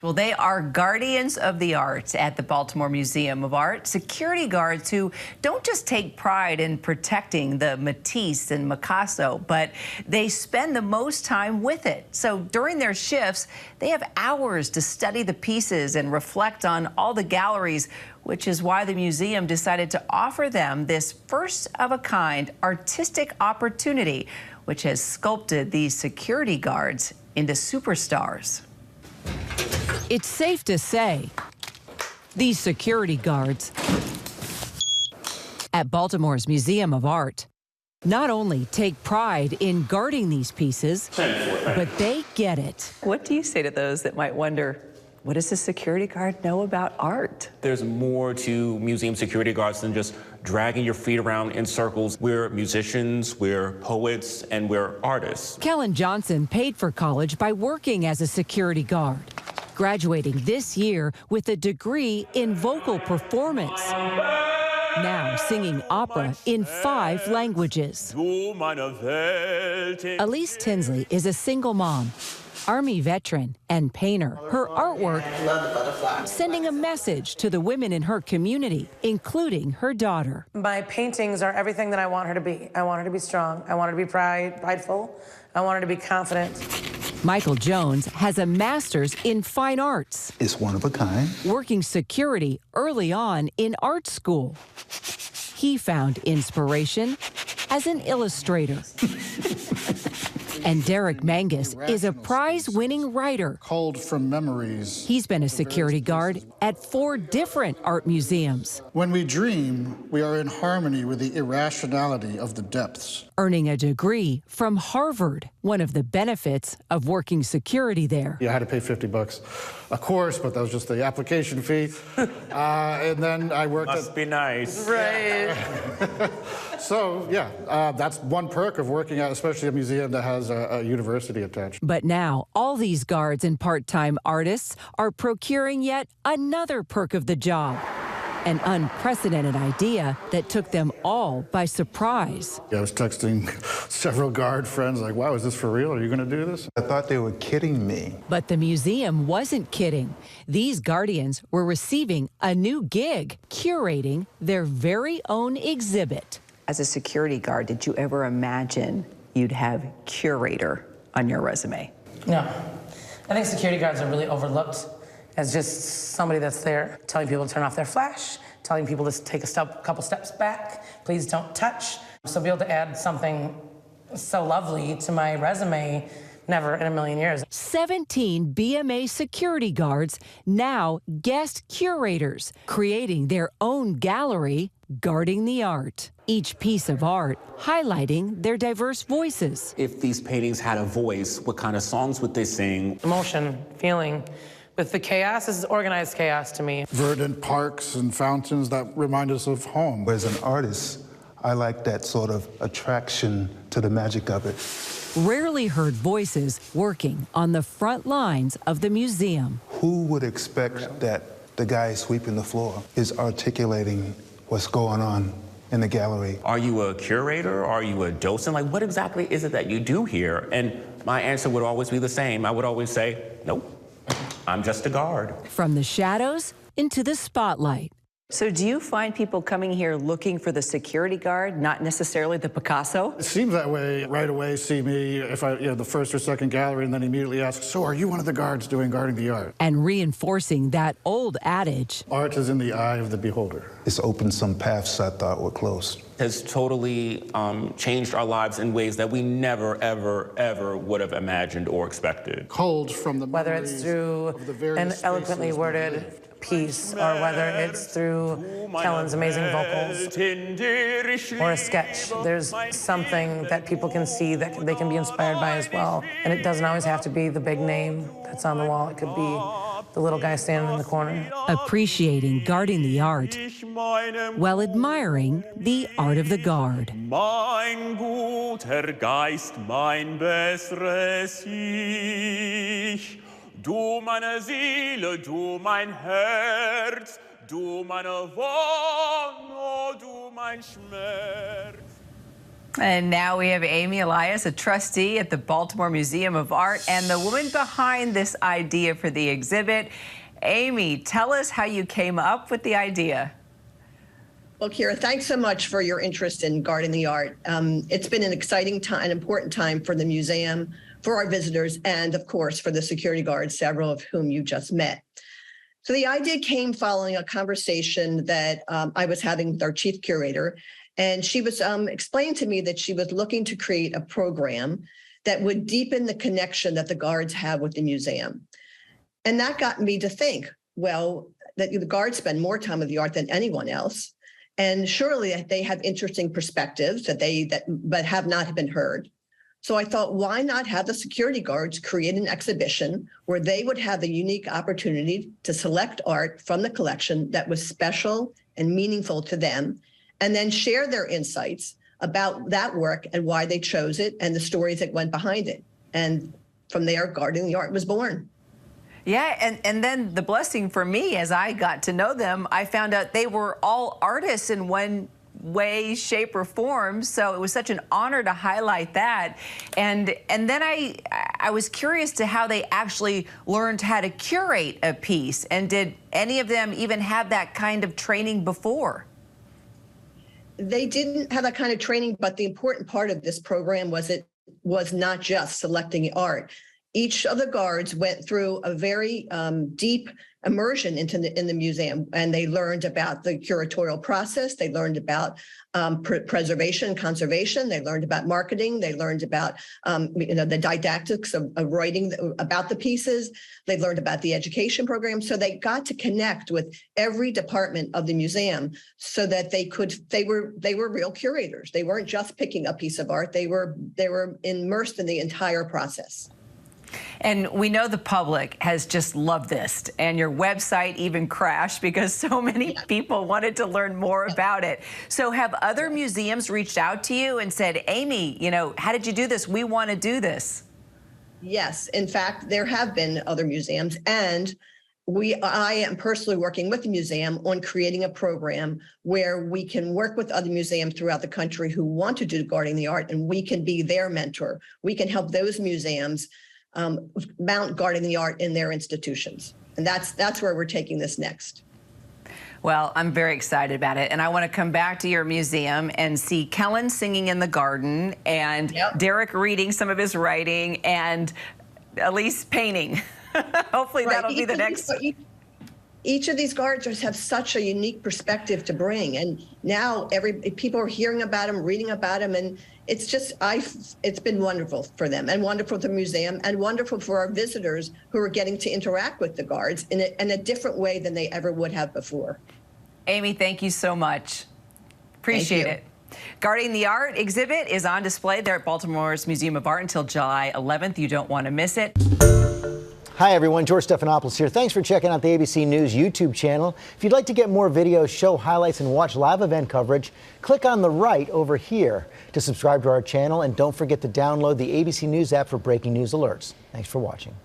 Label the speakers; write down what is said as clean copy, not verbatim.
Speaker 1: Well, they are guardians of the arts at the Baltimore Museum of Art, security guards who don't just take pride in protecting the Matisse and Picasso, but they spend the most time with it. So during their shifts, they have hours to study the pieces and reflect on all the galleries, which is why the museum decided to offer them this first-of-a-kind artistic opportunity, which has sculpted these security guards into superstars.
Speaker 2: It's safe to say these security guards at Baltimore's Museum of Art not only take pride in guarding these pieces, but they get it.
Speaker 1: What do you say to those that might wonder, what does a security guard know about art?
Speaker 3: There's more to museum security guards than just dragging your feet around in circles. We're musicians, we're poets, and we're artists.
Speaker 2: Kellen Johnson paid for college by working as a security guard, graduating this year with a degree in vocal performance. Now singing opera in 5 languages. Elise Tinsley is a single mom, Army veteran, and painter. Her artwork sending a message to the women in her community, including her daughter.
Speaker 4: My paintings are everything that I want her to be. I want her to be strong. I want her to be prideful. I want her to be confident.
Speaker 2: Michael Jones has a master's in fine arts.
Speaker 5: It's one of a kind.
Speaker 2: Working security early on in art school. He found inspiration as an illustrator. And Derek Mangus is a prize-winning writer.
Speaker 6: Culled from memories.
Speaker 2: He's been a security guard at 4 different art museums.
Speaker 6: When we dream, we are in harmony with the irrationality of the depths.
Speaker 2: Earning a degree from Harvard, one of the benefits of working security there.
Speaker 6: Yeah, I had to pay $50 a course, but that was just the application fee. And then I worked
Speaker 3: Must be nice.
Speaker 4: Right.
Speaker 6: So, yeah, that's one perk of working at especially a museum that has a university attached.
Speaker 2: But now, all these guards and part-time artists are procuring yet another perk of the job. An unprecedented idea that took them all by surprise.
Speaker 6: Yeah, I was texting several guard friends like, wow, is this for real? Are you going to do this?
Speaker 5: I thought they were kidding me.
Speaker 2: But the museum wasn't kidding. These guardians were receiving a new gig, curating their very own exhibit.
Speaker 1: As a security guard, did you ever imagine you'd have curator on your resume?
Speaker 4: No. I think security guards are really overlooked as just somebody that's there telling people to turn off their flash, telling people to take a couple steps back, please don't touch. So be able to add something so lovely to my resume, never in a million years.
Speaker 2: 17 BMA security guards, now guest curators, creating their own gallery, guarding the art. Each piece of art highlighting their diverse voices.
Speaker 3: If these paintings had a voice, what kind of songs would they sing?
Speaker 4: Emotion, feeling. With the chaos, this is organized chaos to me.
Speaker 6: Verdant parks and fountains that remind us of home.
Speaker 5: As an artist, I like that sort of attraction to the magic of it.
Speaker 2: Rarely heard voices working on the front lines of the museum.
Speaker 5: Who would expect that the guy sweeping the floor is articulating what's going on in the gallery?
Speaker 3: Are you a curator? Are you a docent? Like, what exactly is it that you do here? And my answer would always be the same. I would always say, nope, I'm just a guard.
Speaker 2: From the shadows into the spotlight.
Speaker 1: So do you find people coming here looking for the security guard, not necessarily the Picasso?
Speaker 6: It seems that way right away, see me, if I, the first or second gallery, and then immediately ask, so are you one of the guards guarding the art?
Speaker 2: And reinforcing that old adage.
Speaker 6: Art is in the eye of the beholder.
Speaker 5: It's opened some paths I thought were closed.
Speaker 3: Has totally changed our lives in ways that we never, ever, ever would have imagined or expected.
Speaker 6: Culled from the
Speaker 4: Whether it's through an eloquently worded piece or whether it's through Kellen's amazing vocals or a sketch. There's something that people can see that they can be inspired by as well. And it doesn't always have to be the big name that's on the wall. It could be the little guy standing in the corner.
Speaker 2: Appreciating guarding the art while admiring the art of the guard.
Speaker 7: Mein guter Geist, mein besseres Ich. Du meine Seele, du mein Herz, du meine Wonne, du mein Schmerz.
Speaker 1: And now we have Amy Elias, a trustee at the Baltimore Museum of Art, and the woman behind this idea for the exhibit. Amy, tell us how you came up with the idea.
Speaker 8: Well, Kira, thanks so much for your interest in guarding the art. It's been an exciting time, an important time for the museum, for our visitors, and of course, for the security guards, several of whom you just met. So the idea came following a conversation that I was having with our chief curator, and she was explaining to me that she was looking to create a program that would deepen the connection that the guards have with the museum. And that got me to think, well, that the guards spend more time with the art than anyone else. And surely they have interesting perspectives but have not been heard. So I thought, why not have the security guards create an exhibition where they would have the unique opportunity to select art from the collection that was special and meaningful to them, and then share their insights about that work and why they chose it and the stories that went behind it. And from there, Guarding the Art was born.
Speaker 1: Yeah, and then the blessing for me, as I got to know them, I found out they were all artists in one way, shape, or form. So it was such an honor to highlight that. And then I was curious to how they actually learned how to curate a piece. And did any of them even have that kind of training before?
Speaker 8: They didn't have that kind of training, but the important part of this program was it was not just selecting art. Each of the guards went through a very deep immersion in the museum, and they learned about the curatorial process. They learned about preservation and conservation. They learned about marketing. They learned about the didactics of writing about the pieces. They learned about the education program. So they got to connect with every department of the museum, so that they were real curators. They weren't just picking a piece of art. They were immersed in the entire process.
Speaker 1: And we know the public has just loved this, and your website even crashed because so many people wanted to learn more about it. So have other museums reached out to you and said, Amy, how did you do this? We want to do this.
Speaker 8: Yes, in fact, there have been other museums, and I am personally working with the museum on creating a program where we can work with other museums throughout the country who want to do Guarding the Art, and we can be their mentor. We can help those museums mount Guarding the Art in their institutions. And that's where we're taking this next.
Speaker 1: Well, I'm very excited about it. And I want to come back to your museum and see Kellen singing in the garden, and Derek reading some of his writing, and Elias painting. Hopefully that'll be the next.
Speaker 8: Each of these guards have such a unique perspective to bring, and now people are hearing about them, reading about them, and it's been wonderful for them, and wonderful for the museum, and wonderful for our visitors who are getting to interact with the guards in a different way than they ever would have before.
Speaker 1: Amy, thank you so much. Appreciate it. Guarding the Art exhibit is on display there at Baltimore's Museum of Art until July 11th. You don't want to miss it.
Speaker 9: Hi everyone, George Stephanopoulos here. Thanks for checking out the ABC News YouTube channel. If you'd like to get more videos, show highlights, and watch live event coverage, click on the right over here to subscribe to our channel, and don't forget to download the ABC News app for breaking news alerts. Thanks for watching.